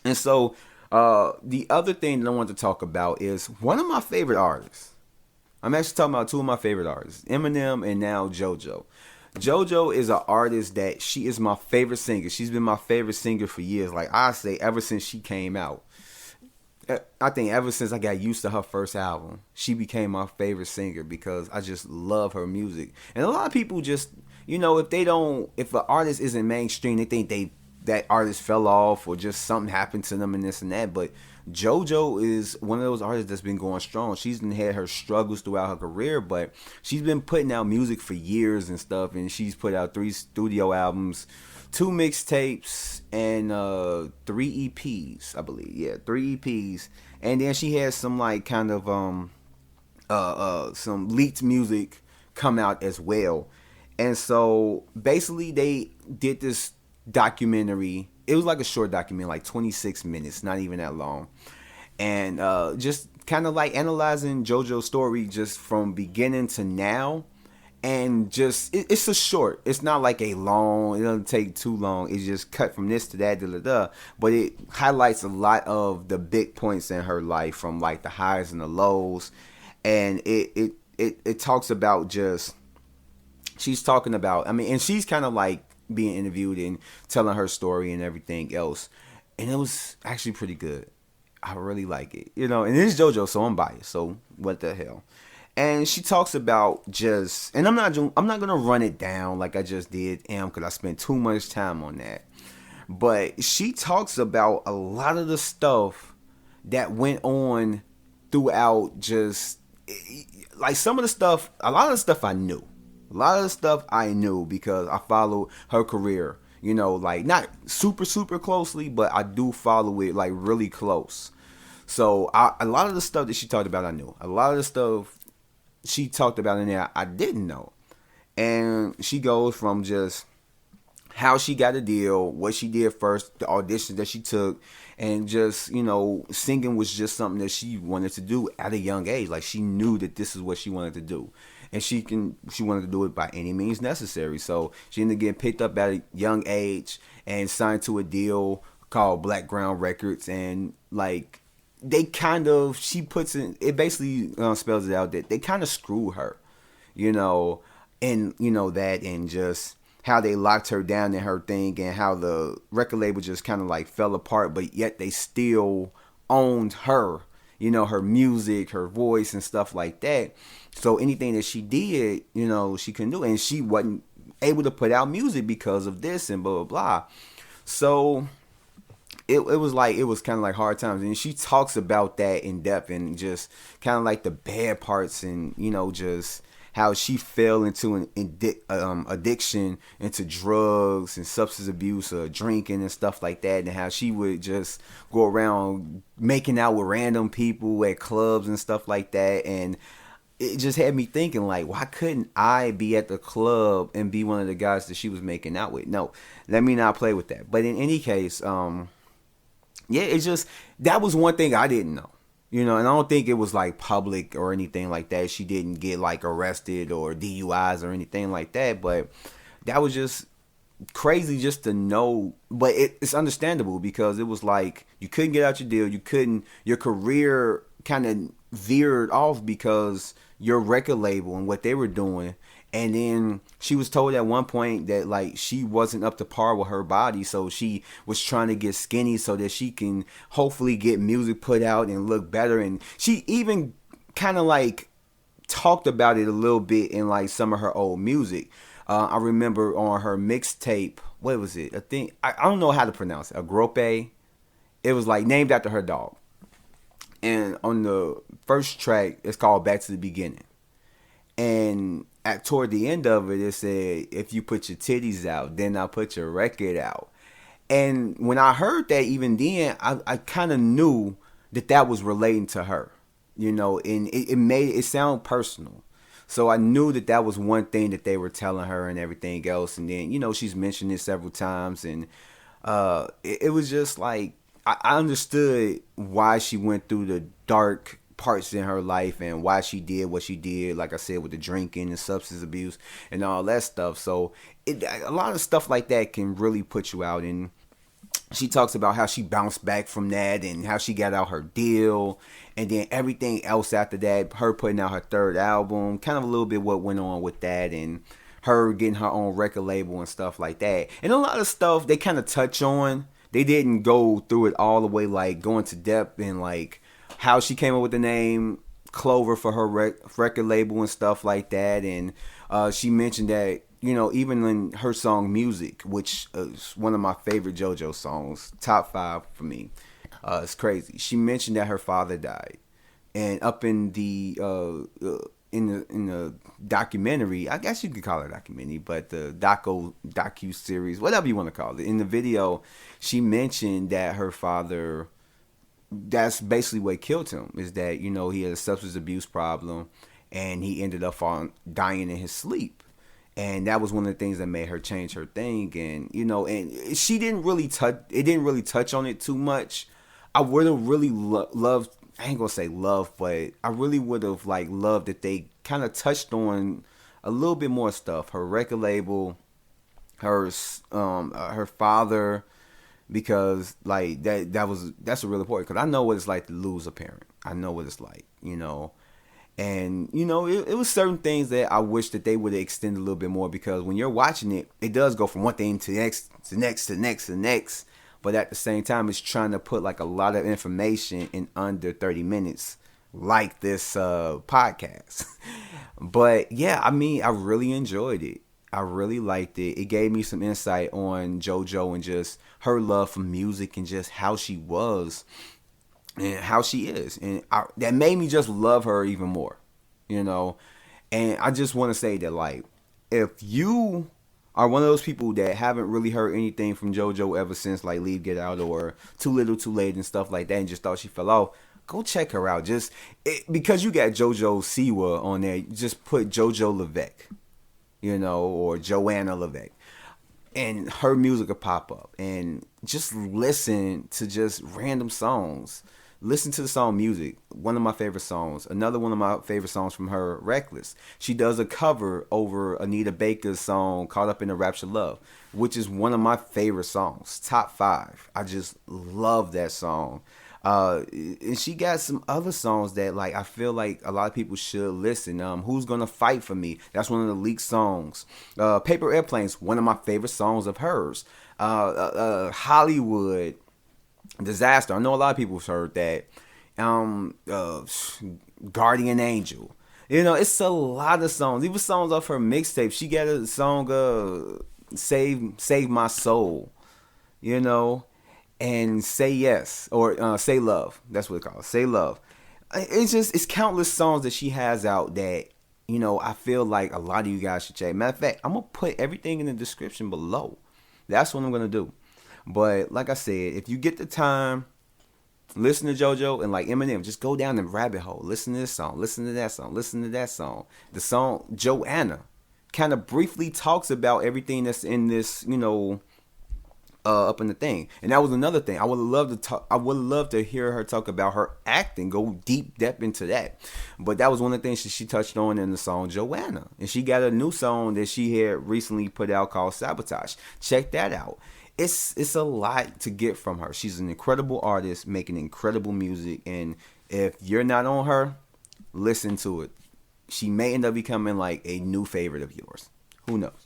And so the other thing that I want to talk about is one of my favorite artists. I'm actually talking about two of my favorite artists, Eminem and now JoJo. JoJo is an artist that she is my favorite singer. She's been my favorite singer for years. Like I say, ever since she came out. I think ever since I got used to her first album, she became my favorite singer because I just love her music. And a lot of people just, if an artist isn't mainstream, they think that artist fell off or just something happened to them and this and that. But JoJo is one of those artists that's been going strong. She's been had her struggles throughout her career, but she's been putting out music for years and stuff. And she's put out 3 studio albums, 2 mixtapes, and 3 EPs, I believe. Yeah, 3 EPs. And then she has some like kind of some leaked music come out as well. And so basically they did this documentary. It was like a short documentary, like 26 minutes, not even that long. And just kind of like analyzing JoJo's story just from beginning to now. And just, it's a short. It's not like a long, it doesn't take too long. It's just cut from this to that, da da da. But it highlights a lot of the big points in her life from like the highs and the lows. And it talks about just, she's talking about, I mean, and she's kind of like being interviewed and telling her story and everything else. And it was actually pretty good. I really like it. And it's JoJo, so I'm biased. So what the hell? And she talks about just, and I'm not gonna run it down like I just did because I spent too much time on that. But she talks about a lot of the stuff that went on throughout just like some of the stuff, a lot of the stuff I knew. A lot of the stuff I knew because I followed her career, like not super, super closely, but I do follow it like really close. So a lot of the stuff that she talked about, I knew. A lot of the stuff she talked about in there, I didn't know. And she goes from just how she got a deal, what she did first, the auditions that she took, and just, singing was just something that she wanted to do at a young age. Like she knew that this is what she wanted to do. And she wanted to do it by any means necessary. So she ended up getting picked up at a young age and signed to a deal called Blackground Records. And like she puts it basically spells it out that they kind of screw her, and that, and just how they locked her down in her thing, and how the record label just kind of like fell apart, but yet they still owned her, her music, her voice, and stuff like that. So anything that she did, she couldn't do, and she wasn't able to put out music because of this and blah blah blah. So it was kind of like hard times, and she talks about that in depth, and just kind of like the bad parts, and just how she fell into an addiction into drugs and substance abuse or drinking and stuff like that, and how she would just go around making out with random people at clubs and stuff like that. And it just had me thinking, like, why couldn't I be at the club and be one of the guys that she was making out with? No, let me not play with that. But in any case, yeah, it's just, that was one thing I didn't know. And I don't think it was like public or anything like that. She didn't get like arrested or DUIs or anything like that. But that was just crazy just to know. But it's understandable because it was like you couldn't get out your deal. Your career kind of veered off because your record label and what they were doing. And then she was told at one point that like she wasn't up to par with her body, so she was trying to get skinny so that she can hopefully get music put out and look better. And she even kind of like talked about it a little bit in like some of her old music. I remember on her mixtape, what was it? I don't know how to pronounce it. Agrope. It was like named after her dog. And on the first track, it's called Back to the Beginning. And toward the end of it, it said, if you put your titties out, then I'll put your record out. And when I heard that, even then, I kind of knew that was relating to her, and it made it sound personal. So I knew that was one thing that they were telling her and everything else. And then, she's mentioned it several times. And it was just like, I understood why she went through the dark parts in her life and why she did what she did, like I said, with the drinking and substance abuse and all that stuff. So a lot of stuff like that can really put you out. And she talks about how she bounced back from that and how she got out her deal, and then everything else after that, her putting out her third album, kind of a little bit what went on with that, and her getting her own record label and stuff like that. And a lot of stuff they kind of touch on. They didn't go through it all the way, like going to depth and like how she came up with the name Clover for her record label and stuff like that. And she mentioned that, you know, even in her song Music, which is one of my favorite JoJo songs, top 5 for me, it's crazy. She mentioned that her father died, and up in the in the documentary, I guess you could call it a documentary, but the docu series, whatever you want to call it, in the video, she mentioned that her father, that's basically what killed him, is that, you know, he had a substance abuse problem, and he ended up dying in his sleep. And that was one of the things that made her change her thing. And, you know, and she didn't really touch on it too much. I would have really loved, I ain't gonna say love, but I really would have like loved that they kind of touched on a little bit more stuff. Her record label, her father, because like that's a really important, because I know what it's like to lose a parent. I know what it's like, you know. And, you know, it was certain things that I wish that they would have extended a little bit more, because when you're watching it, it does go from one thing to the next, to next, to next, to next. But at the same time, it's trying to put like a lot of information in under 30 minutes, like this podcast. But yeah, I mean, I really enjoyed it. I really liked it. It gave me some insight on JoJo and just her love for music and just how she was and how she is, and that made me just love her even more, you know. And I just want to say that, like, if you are one of those people that haven't really heard anything from JoJo ever since like Leave, Get Out, or Too Little Too Late and stuff like that, and just thought she fell off, go check her out. Because you got JoJo Siwa on there, just put JoJo Levesque, you know, or Joanna Levesque, and her music will pop up. And just listen to just random songs. Listen to the song Music, one of my favorite songs. Another one of my favorite songs from her, Reckless. She does a cover over Anita Baker's song, Caught Up in the Rapture Love, which is one of my favorite songs, top 5. I just love that song. And she got some other songs that, like, I feel like a lot of people should listen. Who's Gonna Fight For Me? That's one of the leaked songs. Paper Airplanes, one of my favorite songs of hers. Hollywood Disaster, I know a lot of people have heard that. Guardian Angel, you know, it's a lot of songs. Even songs off her mixtape. She got a song, Save My Soul, you know, and Say Yes, or Say Love. That's what it's called, Say Love. It's countless songs that she has out that, you know, I feel like a lot of you guys should check. Matter of fact, I'm gonna put everything in the description below. That's what I'm gonna do. But like I said, if you get the time, listen to JoJo, and like Eminem, just go down the rabbit hole. Listen to this song, listen to that song, listen to that song. The song Joanna kind of briefly talks about everything that's in this, you know, up in the thing. And that was another thing. I would love to hear her talk about her acting, go deep depth into that. But that was one of the things that she touched on in the song Joanna. And she got a new song that she had recently put out called Sabotage. Check that out. It's a lot to get from her. She's an incredible artist making incredible music, and if you're not on her, listen to it. She may end up becoming like a new favorite of yours. Who knows?